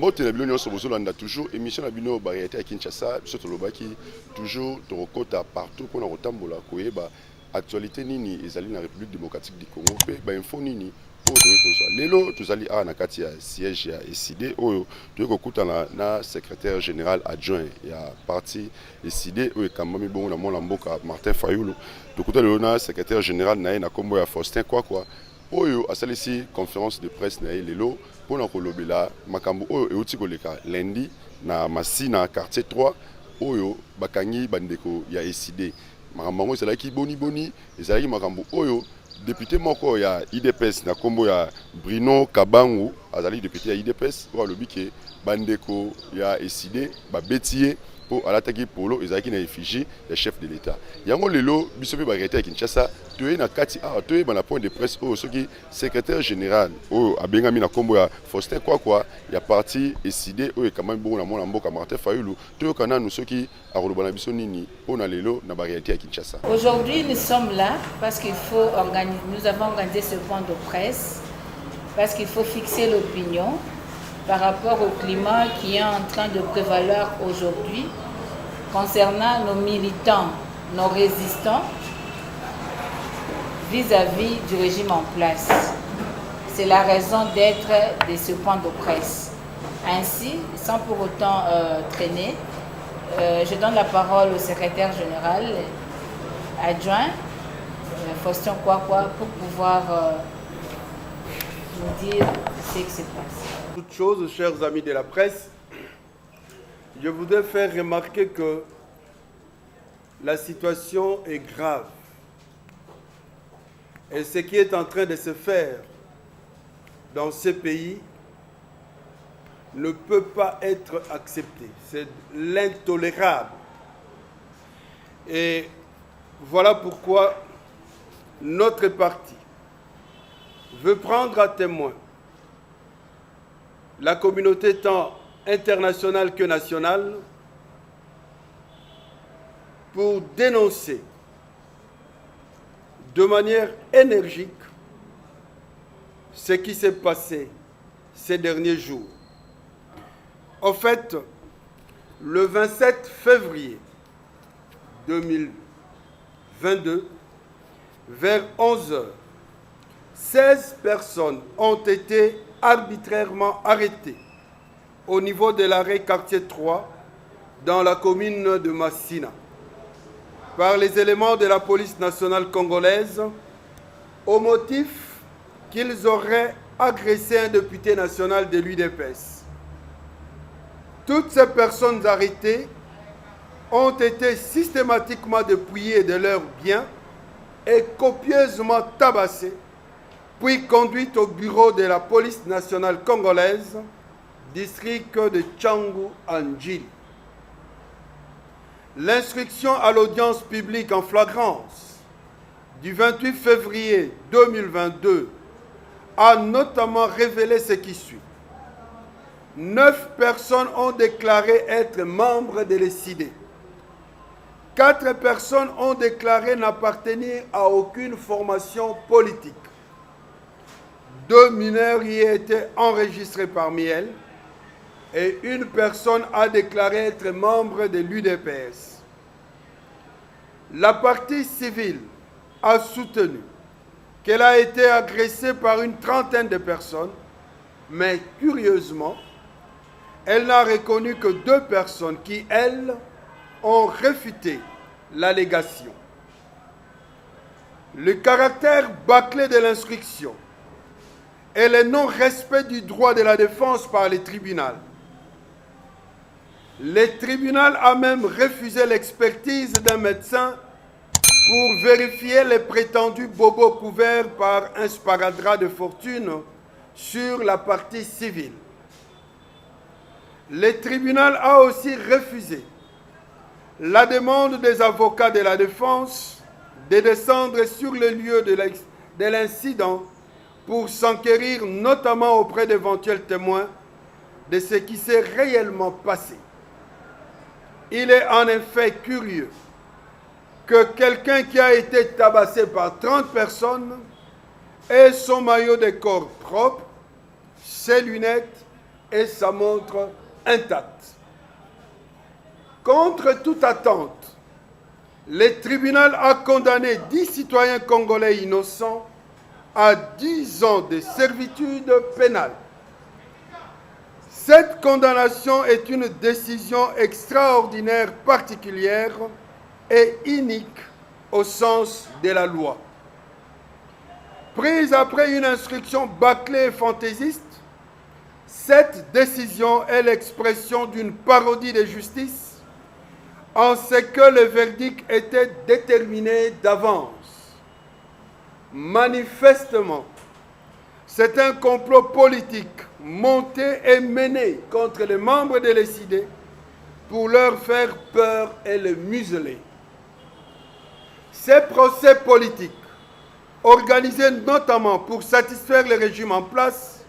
mbote na bino nyonso bozolanda toujours émission na bino variété à Kinshasa biso tolobaki toujours tokota partout pour na kotambola koyeba actualité nini ezali na République démocratique du Congo pe ba info nini oyo toyei kozwa lelo tozali awa na kati ya siège ya ESID oyo toyei kokutana na secrétaire général adjoint ya parti ESID oyo ekambami bongo na mwana mboka Martin Fayulu tokuta lelo na secrétaire général na ye na kombo ya Faustin Kwakwa oyo asalisi conférence de presse na ye lelo mpona kolobela makambo oyo euti koleka lundi na Masina quartier 3 oyo bakangi bandeko ya ESID makambo yango ezalaki boni ezalaki makambo oyo député moko ya IDPS na kombo ya Bruno Kabangu azali député ya IDPS oyo alobi ke bandeko ya ESID babeti ye po alataki polo ezalaki na effigie ya chef de l'État yango lelo biso pe variété ya Kinshasa toyei na kati awa toyeba na point de presse oyo soki secrétaire général oyo abengami na kombo ya Faustin Kwakwa ya parti ESID oyo ekamami bongo na mwana mboka Martin Fayulu toyoka nanu soki akoloba na biso nini mpona lelo na variété ya Kinshasa. Aujourd'hui nous sommes là parce qu'il faut organiser, nous avons organisé ce point de presse parce qu'il faut fixer l'opinion par rapport au climat qui est en train de prévaloir aujourd'hui concernant nos militants, nos résistants vis-à-vis du régime en place. C'est la raison d'être de ce point de presse. Ainsi, sans pour autant traîner, je donne la parole au secrétaire général adjoint, Faustin Kwakwa, pour pouvoir nous dire ce qui se passe. Toute chose, chers amis de la presse, je voudrais faire remarquer que la situation est grave. Et ce qui est en train de se faire dans ce pays ne peut pas être accepté. C'est l'intolérable. Et voilà pourquoi notre parti veut prendre à témoin la communauté tant internationale que nationale pour dénoncer de manière énergique ce qui s'est passé ces derniers jours. En fait, le 27 février 2022, vers 11 h, 16 personnes ont été arbitrairement arrêtés au niveau de l'arrêt quartier 3 dans la commune de Masina par les éléments de la police nationale congolaise au motif qu'ils auraient agressé un député national de l'UDPS. Toutes ces personnes arrêtées ont été systématiquement dépouillées de leurs biens et copieusement tabassées puis conduite au bureau de la police nationale congolaise, district de Tchangu Anjili. L'instruction à l'audience publique en flagrance du 28 février 2022 a notamment révélé ce qui suit. 9 personnes ont déclaré être membres de l'ESID. 4 personnes ont déclaré n'appartenir à aucune formation politique. 2 mineurs y étaient enregistrés parmi elles et une personne a déclaré être membre de l'UDPS. La partie civile a soutenu qu'elle a été agressée par une trentaine de personnes, mais curieusement, elle n'a reconnu que 2 personnes qui, elles, ont réfuté l'allégation. Le caractère bâclé de l'instruction et le non-respect du droit de la défense par les tribunaux. Le tribunal a même refusé l'expertise d'un médecin pour vérifier les prétendus bobos couverts par un sparadrap de fortune sur la partie civile. Le tribunal a aussi refusé la demande des avocats de la défense de descendre sur le lieu de l'incident pour s'enquérir notamment auprès d'éventuels témoins de ce qui s'est réellement passé. Il est en effet curieux que quelqu'un qui a été tabassé par 30 personnes ait son maillot de corps propre, ses lunettes, et sa montre intacte. Contre toute attente, le tribunal a condamné 10 citoyens congolais innocents à 10 ans de servitude pénale. Cette condamnation est une décision extraordinaire, particulière et unique au sens de la loi. Prise après une instruction bâclée et fantaisiste, cette décision est l'expression d'une parodie de justice en ce que le verdict était déterminé d'avance. Manifestement, c'est un complot politique monté et mené contre les membres de l'ECID pour leur faire peur et les museler. Ces procès politiques, organisés notamment pour satisfaire le régime en place,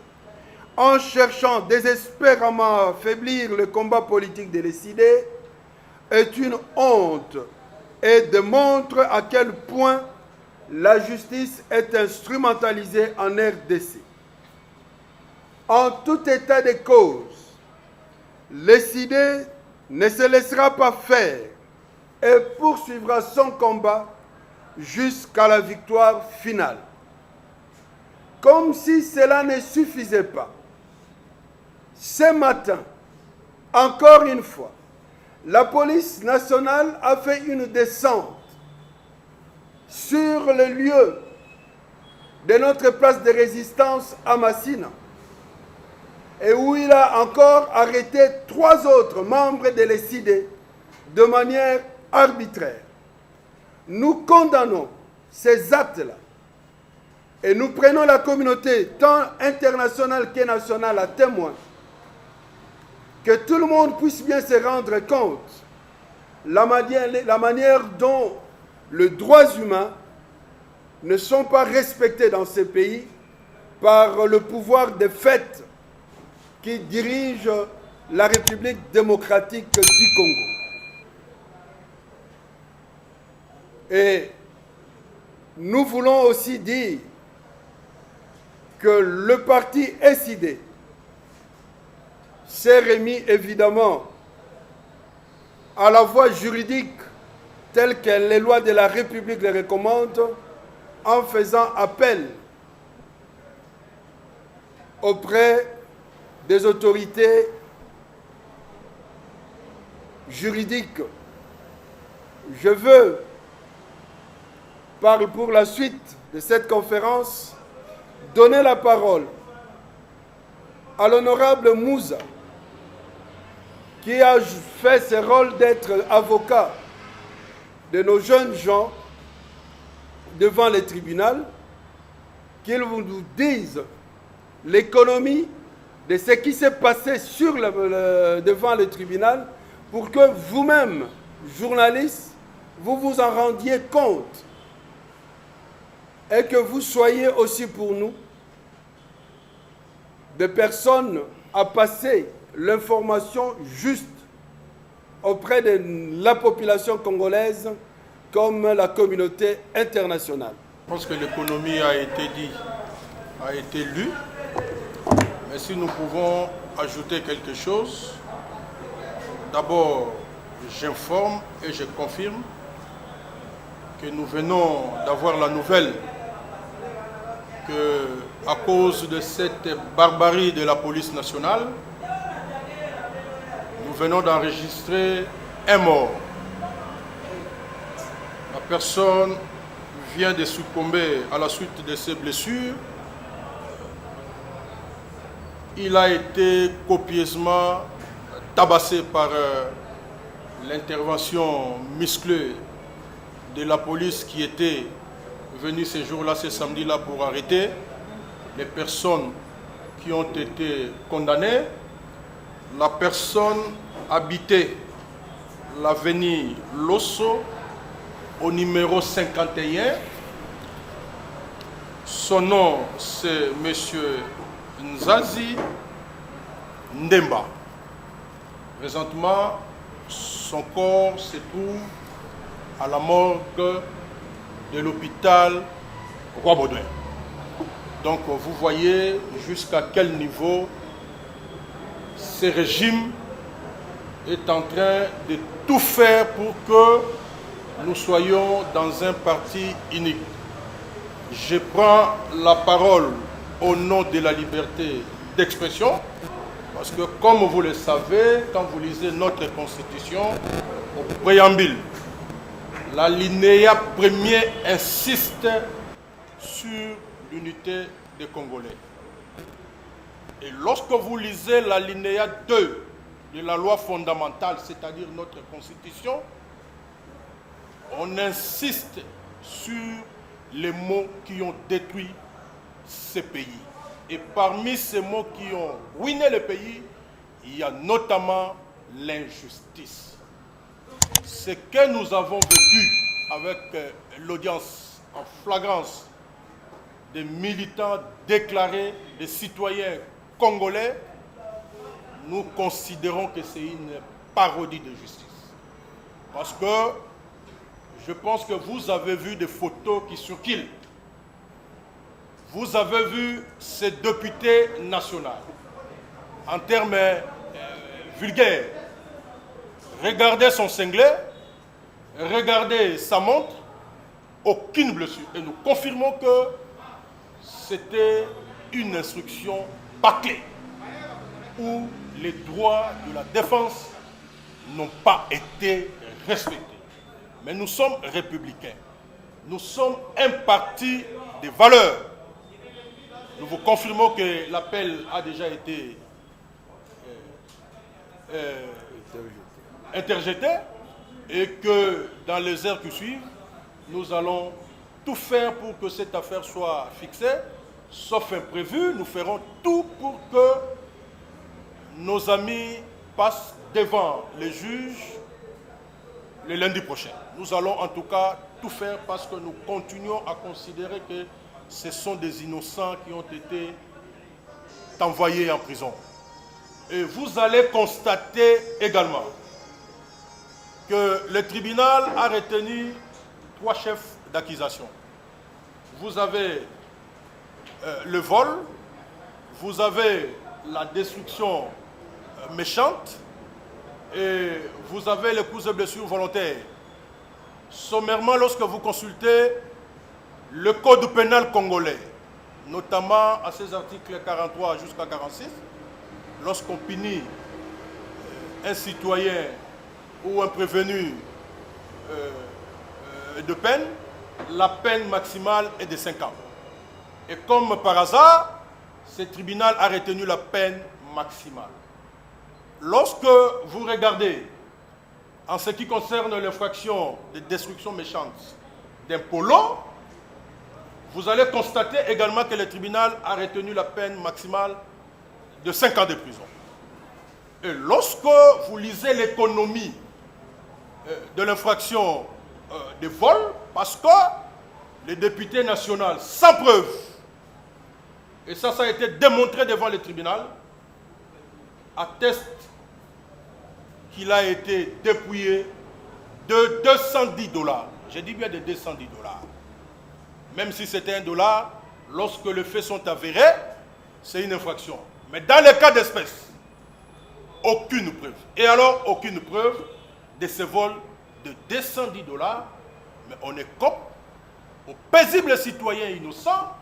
en cherchant désespérément à affaiblir le combat politique de l'ECID, est une honte et démontre à quel point la justice est instrumentalisée en RDC. En tout état de cause, l'ECID ne se laissera pas faire et poursuivra son combat jusqu'à la victoire finale. Comme si cela ne suffisait pas, ce matin, encore une fois, la police nationale a fait une descente sur le lieu de notre place de résistance à Massina et où il a encore arrêté 3 autres membres de l'ECID de manière arbitraire. Nous condamnons ces actes-là et nous prenons la communauté tant internationale que nationale à témoin, que tout le monde puisse bien se rendre compte la manière dont les droits humains ne sont pas respectés dans ce pays par le pouvoir de fait qui dirige la République démocratique du Congo. Et nous voulons aussi dire que le parti SID s'est remis évidemment à la voie juridique telle que les lois de la République les recommandent, en faisant appel auprès des autorités juridiques. Je veux, pour la suite de cette conférence, donner la parole à l'honorable Moussa, qui a fait ce rôle d'être avocat de nos jeunes gens devant le tribunal, qu'il nous dise l'économie de ce qui s'est passé devant le tribunal, pour que vous-même, journalistes, vous vous en rendiez compte et que vous soyez aussi pour nous des personnes à passer l'information juste auprès de la population congolaise comme la communauté internationale. Je pense que l'économie a été dit, a été lue, mais si nous pouvons ajouter quelque chose, d'abord j'informe et je confirme que nous venons d'avoir la nouvelle que, à cause de cette barbarie de la police nationale, nous venons d'enregistrer un mort. La personne vient de succomber à la suite de ses blessures. Il a été copieusement tabassé par l'intervention musclée de la police qui était venue ce jour-là, ce samedi-là, pour arrêter les personnes qui ont été condamnées. La personne habitait l'avenue Losso au numéro 51. Son nom, c'est M. Nzazi Ndemba. Présentement, son corps se trouve à la morgue de l'hôpital Roi-Baudouin. Donc vous voyez jusqu'à quel niveau ce régime est en train de tout faire pour que nous soyons dans un parti unique. Je prends la parole au nom de la liberté d'expression, parce que comme vous le savez, quand vous lisez notre Constitution, au préambule, l'alinéa premier insiste sur l'unité des Congolais. Et lorsque vous lisez l'alinéa 2 de la loi fondamentale, c'est-à-dire notre Constitution, on insiste sur les mots qui ont détruit ce pays. Et parmi ces mots qui ont ruiné le pays, il y a notamment l'injustice. Ce que nous avons vécu avec l'audience en flagrance des militants déclarés, des citoyens congolais, nous considérons que c'est une parodie de justice. Parce que je pense que vous avez vu des photos qui circulent. Vous avez vu ces députés nationaux en termes vulgaires. Regardez son cinglet, regardez sa montre, aucune blessure. Et nous confirmons que c'était une instruction bâclée où les droits de la défense n'ont pas été respectés. Mais nous sommes républicains. Nous sommes un parti de valeurs. Nous vous confirmons que l'appel a déjà été interjeté et que dans les heures qui suivent, nous allons tout faire pour que cette affaire soit fixée, sauf imprévu. Nous ferons tout pour que nos amis passent devant les juges le lundi prochain. Nous allons en tout cas tout faire parce que nous continuons à considérer que ce sont des innocents qui ont été envoyés en prison. Et vous allez constater également que le tribunal a retenu 3 chefs d'accusation. Vous avez le vol, vous avez la destruction méchante et vous avez les coups et blessures volontaires. Sommairement, lorsque vous consultez le code pénal congolais, notamment à ses articles 43 jusqu'à 46, lorsqu'on punit un citoyen ou un prévenu de peine, la peine maximale est de 5 ans. Et comme par hasard, ce tribunal a retenu la peine maximale. Lorsque vous regardez, en ce qui concerne l'infraction de destruction méchante d'un polo, vous allez constater également que le tribunal a retenu la peine maximale de 5 ans de prison. Et lorsque vous lisez l'économie de l'infraction de vol, parce que les députés nationaux, sans preuve, et ça a été démontré devant le tribunal, attestent qu'il a été dépouillé de 210 $. Je dis bien de 210 $. Même si c'était $1, lorsque les faits sont avérés, c'est une infraction. Mais dans le cas d'espèce, aucune preuve. Et alors, aucune preuve de ce vol de 210 $, mais on écope aux paisibles citoyens innocents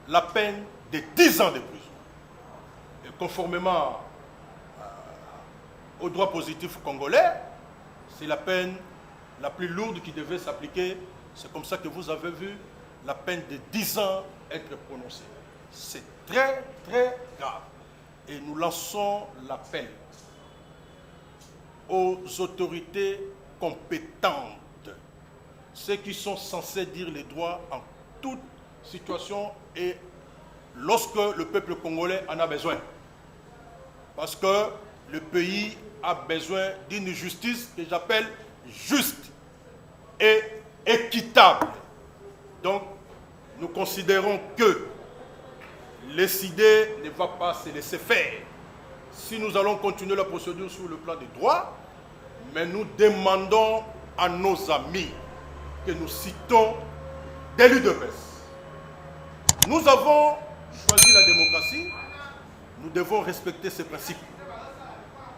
la peine de 10 ans de prison. Et conformément au droit positif congolais, c'est la peine la plus lourde qui devait s'appliquer. C'est comme ça que vous avez vu la peine de 10 ans être prononcée. C'est très, très grave. Et nous lançons l'appel aux autorités compétentes, ceux qui sont censés dire les droits en toute situation et lorsque le peuple congolais en a besoin. Parce que le pays a besoin d'une justice que j'appelle juste et équitable. Donc, nous considérons que les idées ne va pas se laisser faire. Si nous allons continuer la procédure sur le plan des droits, mais nous demandons à nos amis que nous citons des l'UDPS. Nous avons choisi la démocratie, nous devons respecter ces principes.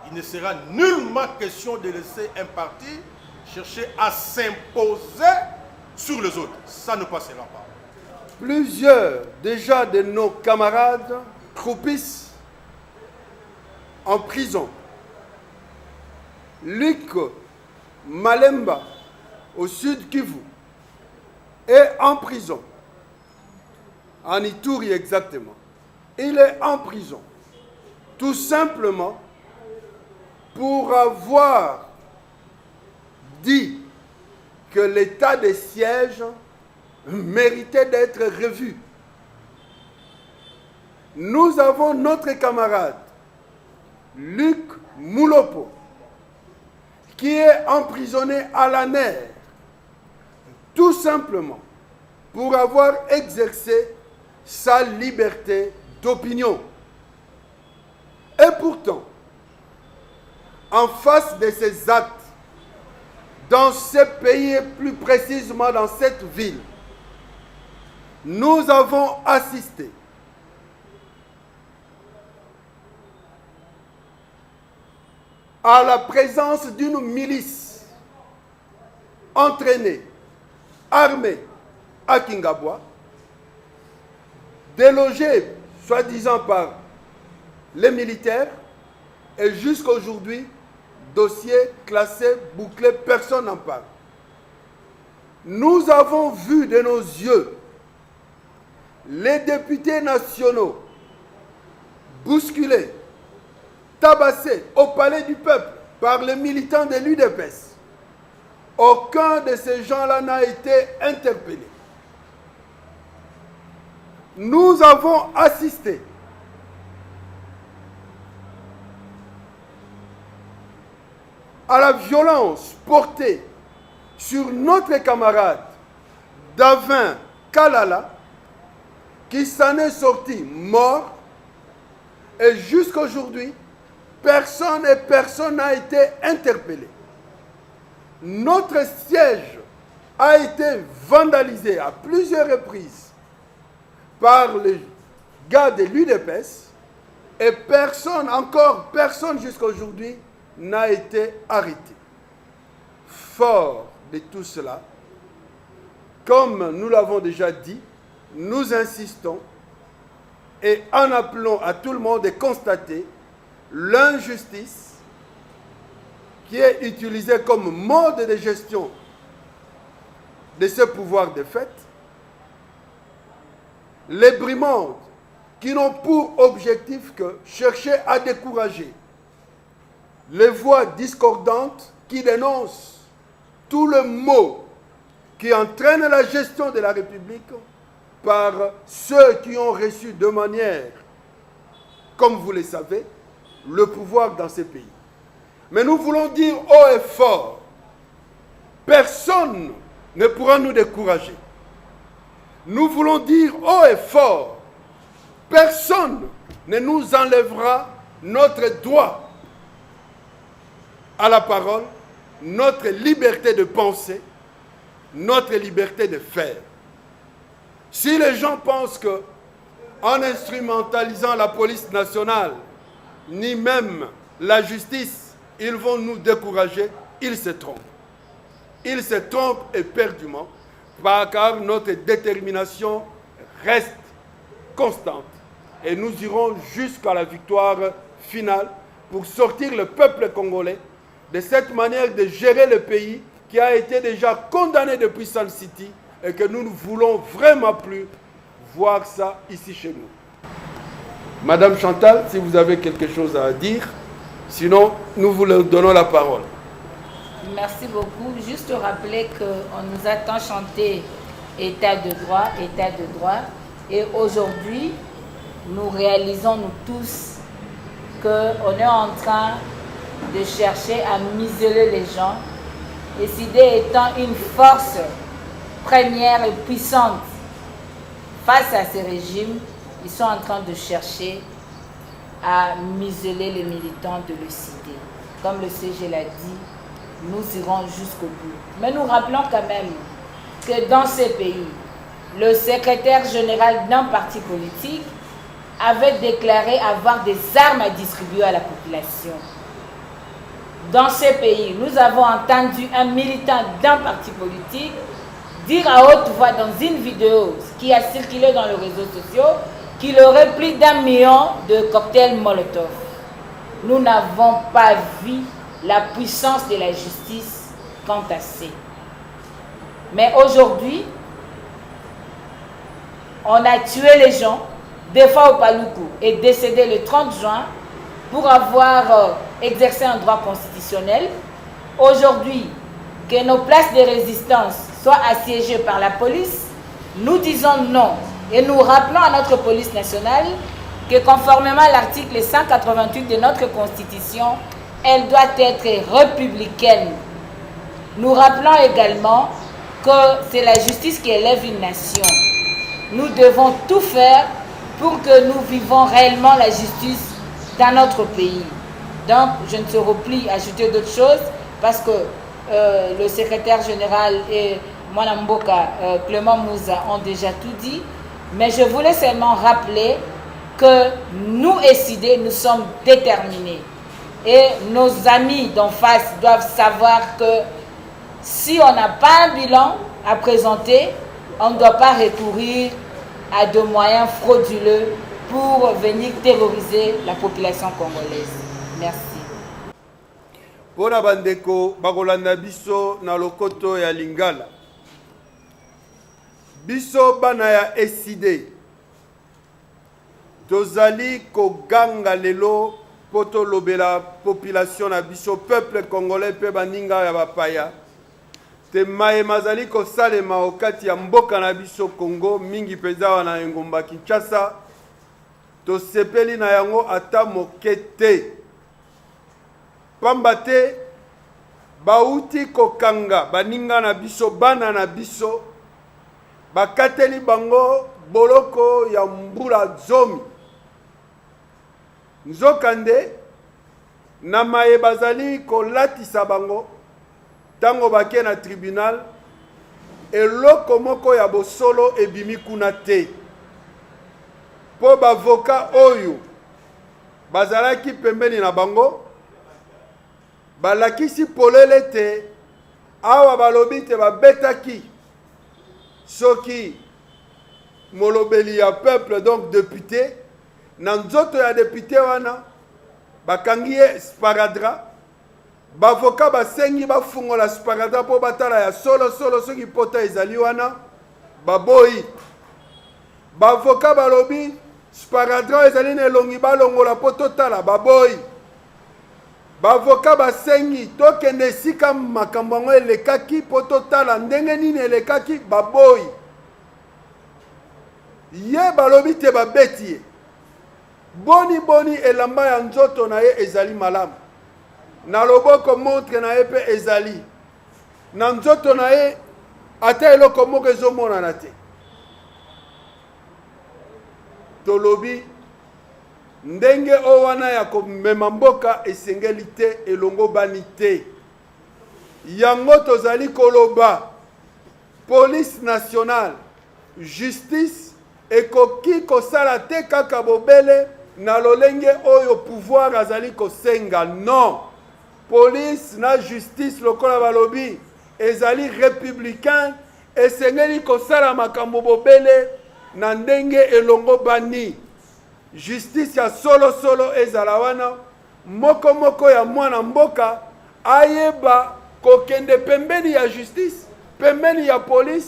il ne sera nullement question de laisser un parti chercher à s'imposer sur les autres. Ça ne passera pas. Plusieurs déjà de nos camarades croupissent en prison. Luc Malemba, au sud Kivu, est en prison. En Ituri exactement. Il est en prison. Tout simplement pour avoir dit que l'état de siège méritait d'être revu. Nous avons notre camarade Luc Moulopo qui est emprisonné à la nerf, tout simplement pour avoir exercé sa liberté d'opinion. Et pourtant, en face de ces actes, dans ce pays et plus précisément dans cette ville, nous avons assisté à la présence d'une milice entraînée, armée à Kingabwa, délogée, soi-disant par les militaires, et jusqu'à aujourd'hui, dossier classé, bouclé, personne n'en parle. Nous avons vu de nos yeux les députés nationaux bousculés, tabassés au palais du peuple par les militants de l'UDPS. Aucun de ces gens-là n'a été interpellé. Nous avons assisté à la violence portée sur notre camarade Davin Kalala, qui s'en est sorti mort, et jusqu'à aujourd'hui, personne n'a été interpellé. Notre siège a été vandalisé à plusieurs reprises par les gars de l'UDPS, et personne jusqu'à aujourd'hui n'a été arrêté. Fort de tout cela, comme nous l'avons déjà dit, nous insistons et en appelons à tout le monde de constater l'injustice qui est utilisée comme mode de gestion de ce pouvoir de fait, les brimandes qui n'ont pour objectif que chercher à décourager les voix discordantes qui dénoncent tout le maux qui entraîne la gestion de la République par ceux qui ont reçu de manière, comme vous le savez, le pouvoir dans ces pays. Mais nous voulons dire haut et fort, personne ne pourra nous décourager. Nous voulons dire haut et fort, personne ne nous enlèvera notre droit à la parole, notre liberté de penser, notre liberté de faire. Si les gens pensent que, en instrumentalisant la police nationale, ni même la justice, ils vont nous décourager, ils se trompent. Ils se trompent éperdument, car notre détermination reste constante. Et nous irons jusqu'à la victoire finale pour sortir le peuple congolais de cette manière de gérer le pays qui a été déjà condamné depuis Sun City et que nous ne voulons vraiment plus voir ça ici chez nous. Madame Chantal, si vous avez quelque chose à dire, sinon nous vous donnons la parole. Merci beaucoup. Juste rappeler qu'on nous a tant chanté État de droit, État de droit. Et aujourd'hui, nous réalisons, nous tous, qu'on est en train de chercher à museler les gens. Et SIDE étant une force première et puissante face à ces régimes, ils sont en train de chercher à museler les militants de l'ECD. Comme le CG l'a dit, nous irons jusqu'au bout. Mais nous rappelons quand même que dans ces pays, le secrétaire général d'un parti politique avait déclaré avoir des armes à distribuer à la population. dans ce pays, nous avons entendu un militant d'un parti politique dire à haute voix dans une vidéo qui a circulé dans les réseaux sociaux qu'il aurait plus d'1 million de cocktails Molotov. Nous n'avons pas vu la puissance de la justice quant à ça. Mais aujourd'hui, on a tué les gens. Defa Opaluku est décédé le 30 juin pour avoir exercé un droit constitutionnel. Aujourd'hui, que nos places de résistance soient assiégées par la police, nous disons non. Et nous rappelons à notre police nationale que conformément à l'article 188 de notre Constitution, elle doit être républicaine. Nous rappelons également que c'est la justice qui élève une nation. Nous devons tout faire pour que nous vivons réellement la justice dans notre pays. Donc, je ne saurais plus ajouter d'autres choses parce que le secrétaire général et Mwana Mboka, Clément Mouza, ont déjà tout dit. Mais je voulais seulement rappeler que nous, SID, nous sommes déterminés. Et nos amis d'en face doivent savoir que si on n'a pas un bilan à présenter, on ne doit pas recourir à de moyens frauduleux pour venir terroriser la population congolaise. Merci. Pona bandeko bakolanda biso na lokoto ya Lingala. Biso bana ya SID. Tozali koganga lelo poto lobela population na biso peuple congolais pe baninga ya bapaya. Te maye mazali ko salema okati ya mboka na biso Congo mingi peza wana engomba Kinshasa. To sepeli na yango ata mokete. Pamba te bauti kokanga baninga na biso bana na biso bakateli bango boloko ya mbula zomi. Nzokande na maye bazali kolatisa bango tango bake na tribunal eloko moko ya bosolo ebimi kuna te. Po bavoka oyo bazalaki pembeni na bango balakisi polele te awa balobi te babetaki soki molobeli ya peuple donc député na nzoto ya député wana bakangi ye sparadra bavoka basengi bafungola sparadra po batala ya solo soki pota ezali wana baboyi bavoka balobi sparadra ezali na elongi balongola po totala baboyi bavoka basengi tokende esika makambo yango elekaki po totala ndenge nini elekaki baboyi ye balobi te babeti ye boni elamba ya nzoto na ye ezali malamu na loboko montre na ye pe ezali na nzoto na ye ata eloko moko ezomonana te tolobi ndenge o wana ya komema mboka esengeli te elongo bani te yango tozali koloba police nationale justice ekoki kosala te kaka bobele na lolenge oyo pouvoir azali kosenga non police na justice lokola balobi ezali républicain esengeli kosala makambo bobele na ndenge elongo bani justice ya solo ezala wana moko ya mwana mboka ayeba kokende pembeni ya justice pembeni ya police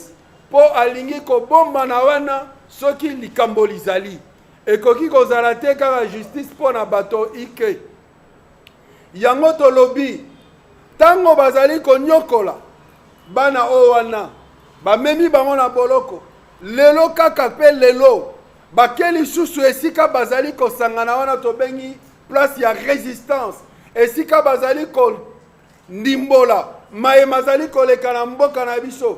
po alingi kobomba na wana soki likambo lizali ekoki kozala te kaka justice po na bato ike yango tolobi tango bazali konyokola bana o wana bamemi bango na boloko lelo kaka pe lelo bakeli susu esika bazali kosangana wana tobengi place ya résistance esika bazali ko ndimbola maye mazali koleka na mboka na biso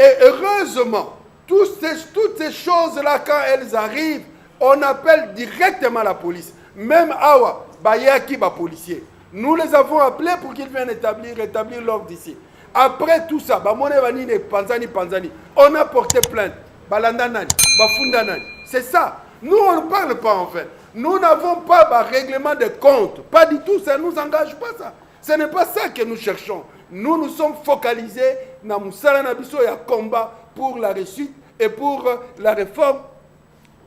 Et heureusement, toutes ces choses-là, quand elles arrivent, on appelle directement la police. Même Awa, Bayaki, policier. Nous les avons appelés pour qu'ils viennent rétablir l'ordre ici. Après tout ça, Panzani, on a porté plainte. Balandanani, Bafundanani. C'est ça. Nous, on ne parle pas en fait. Nous n'avons pas de règlement de compte. Pas du tout, ça ne nous engage pas ça. Ce n'est pas ça que nous cherchons. Nous sommes focalisés dans le combat pour la réussite et pour la réforme.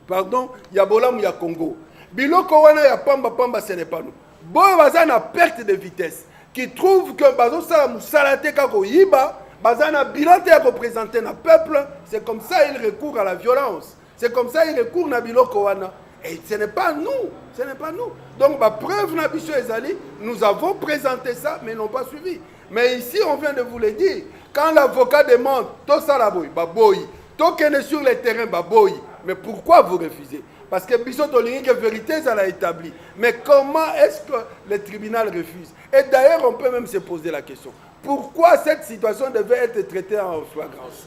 Pardon, Yabolam ya Congo. Biloko wana ya pamba, ce n'est pas nous. Bon, bazana perte de vitesse. Qui trouve que bazo sala musalate kako yiba, bazana bilante ya représenter na peuple, c'est comme ça il recourt à la violence. C'est comme ça il recourt na biloko wana. Et ce n'est pas nous, ce n'est pas nous. Donc, preuve na biso ezali, nous avons présenté ça, mais ils n'ont pas suivi. Mais ici, on vient de vous le dire. Quand l'avocat demande, to salaboy, baboy, to kene sur le terrain, baboy. Mais pourquoi vous refusez? Parce que biso tolingi que vérité, ça l'a établi. Mais comment est-ce que le tribunal refuse? Et d'ailleurs, on peut même se poser la question. Pourquoi cette situation devait être traitée en flagrance?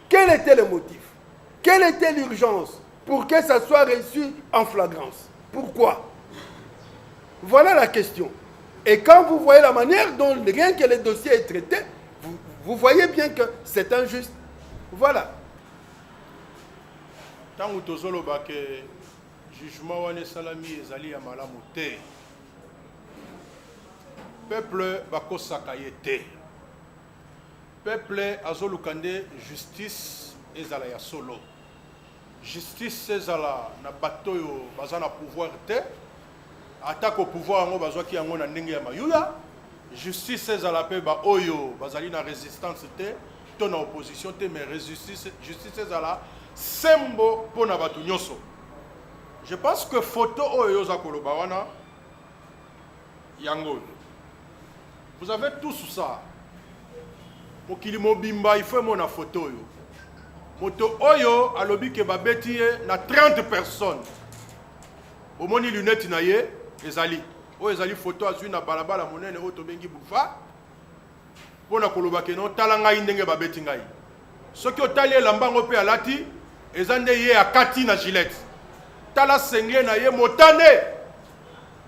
Quel était le motif? Quelle était l'urgence pour que ça soit reçu en flagrance? Pourquoi? Voilà la question. Et quand vous voyez la manière dont rien que le dossier est traité, vous voyez bien que c'est injuste. Voilà. Tant que le jugement wane salami ezali ya malamu te. Peuple bakosaka ye te. Peuple azolukande justice ezala ya solo. Justice ezala na batoyo bazana pouvoir te. Attaque au pouvoir ngo bazwaki yango na ndenge ya mayuya. Justice ezala pe ba oyo bazali na résistance te, to na opposition te, mais justice ezala sembo pona batu nyoso. Je pense que photo oyo za koloba wana yango. Vous avez tous ça. Mokili mobimba il faut mona photo yo. Moto oyo alobi ke babeti na 30 personnes. Omoni lunette na ye ezali. O ezali photo azui na balabala monene o to bengi boulevard. Pona koloba ke non tala ngai ndenge babeti ngai. Soki otali lambango pe alati ezande ye akati na gilette. Tala sengle na ye motane.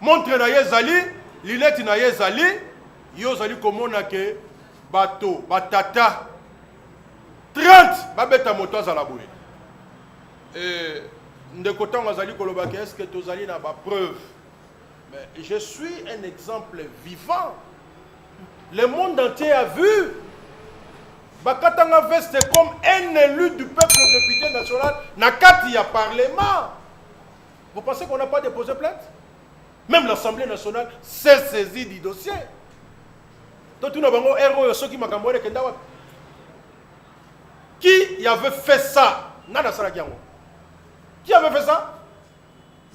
Montre na ye ezali, lunette na ye ezali, yo zali komona ke bato, batata 30 babeta moto azala boye. Et ndeko tango azali koloba ke est-ce que tozali na ba preuve? Mais je suis un exemple vivant. Le monde entier a vu. Bakatanga Veste comme un élu du peuple député national n'a qu'à y parlement. Vous pensez qu'on n'a pas déposé plainte? Même l'Assemblée nationale s'est saisie du dossier. Qui avait fait ça? Qui avait fait ça?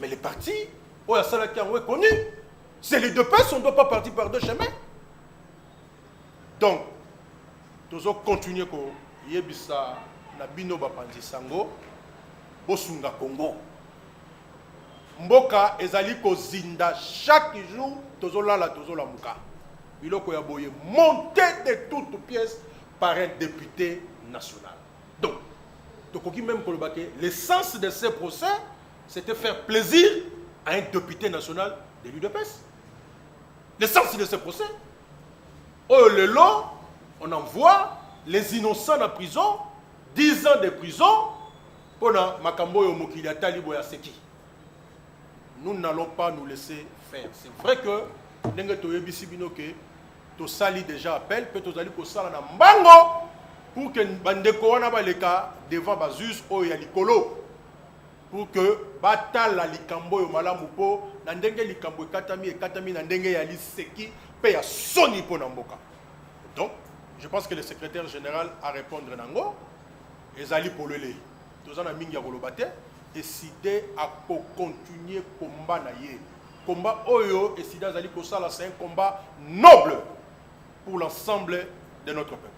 Mais les partis, est connu. C'est les deux personnes, on ne doit pas partir par deux chemins. Donc, nous allons continuer à yebisa na bino bapanzi sango bosunga Congo. Mboka ezali ko zinda chaque jour tozolala tozolamuka. Biloko ya boye monté de toutes pièces par un député national. Donc, tokoki même kolobake l'essence de ces procès c'était faire plaisir à un député national de l'UDPS. L'essence de ces procès. Oh le long on envoie les innocents en prison, 10 ans de prison, pour Makambo et Mokili Talibo ya Seki. Nous n'allons pas nous laisser faire. C'est vrai que to sali déjà appel, peut-être aller ko sala na mbango pour que bandeko wana ba leka devant bazus o ya likolo pour que batala likambo yo malamu po na ndenge likambo ekatami na ndenge ya liseki pe ya soni po na mboka. Donc je pense que le secrétaire général a répondu nango ezali polele tozana mingi ya kolobate décidé à continuer combat na ye combat oyo décidé azali ko sala c'est un combat noble pour l'ensemble de notre peuple.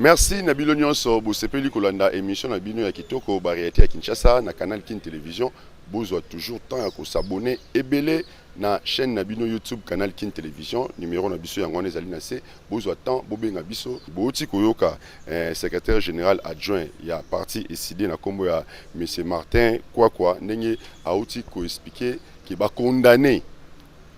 Merci Nabilo Nyonso, Bosepeli Kolanda, émission Nabino ya Kitoko, Bariété à Kinshasa, na Canal Kin Télévision. Besoin toujours temps à s'abonner et belé na chaîne Nabino YouTube, Canal Kin Télévision, numéro Nabiso Yangon Ezali Nassé. Besoin temps, Bobé Nabiso, Booti Koyoka, secrétaire général adjoint, il y a parti décidé na combo ya M. Martin, quoi, Nenye Aouti ko expliquer qui va condamner.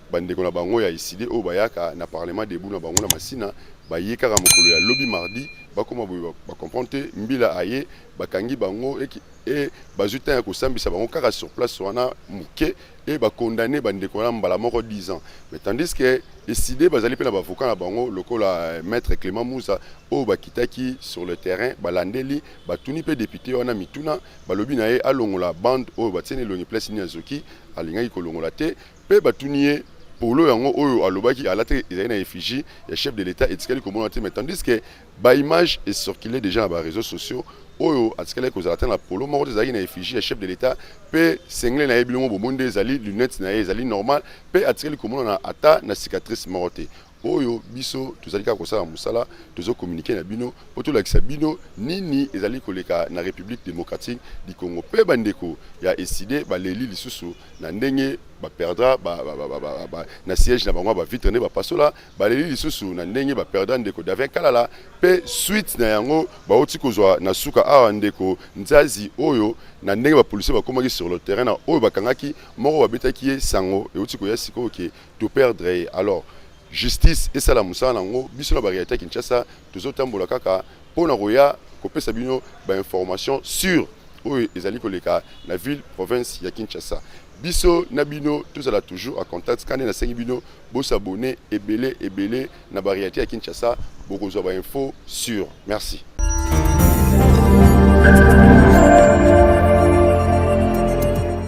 Bande ko na bango ya décidé au bayaka na parlement debout na bango na masina. Bayeka mokolo ya lobby mardi bakoma ba comprendre mbila aye bakangi bango et bazuta ya kosambisa bango kaka sur place wana muke et ba condamner bande ko na mbala moko 10 ans mais tandis que décidé bazali pe na bavocat na bango lokola maître Clément Moussa o bakitaki sur le terrain balandeli batuni pe député wana mituna balobi na ye alongola bande o batene longi place ni azoki alingaki kolongola te pe batuniye polo yango oyo alobaki alate ezali na effigie ya chef de l'état etikali komona te mais tandis que ba image est circulé déjà na ba réseaux sociaux oyo atikali kozala te na polo moko ezali na effigie ya chef de l'état pe sengle na yebilongo bomonde ezali lunettes na ye ezali normal pe atikali komona na ata na cicatrice moko te oyo biso tozali kaka kosala mosala tozo communiquer na bino po tolakisa bino nini ezali koleka na République démocratique du Congo pe bandeko ya eside baleli lisusu na ndenge ba perdra na siège na bango ba vitre ne ba pasola baleli lisusu na ndenge ba perdra ndeko David Kalala pe suite na yango ba oti kozwa na suka awa ndeko Nzazi oyo na ndenge ba policier ba komaki sur le terrain na oyo bakangaki moko babetaki ye sango e oti koya siko ke to perdre alors justice et ça la moussa nango biso na Bariété Kinshasa tozotambola kaka pona roya kopesa bino ba information sur oyo ezali koleka na ville province ya Kinshasa biso na bino tozala toujours à contact quand na sengi bino bo s'abonner ebele na Bariété ya Kinshasa bokozwa ba info sur merci.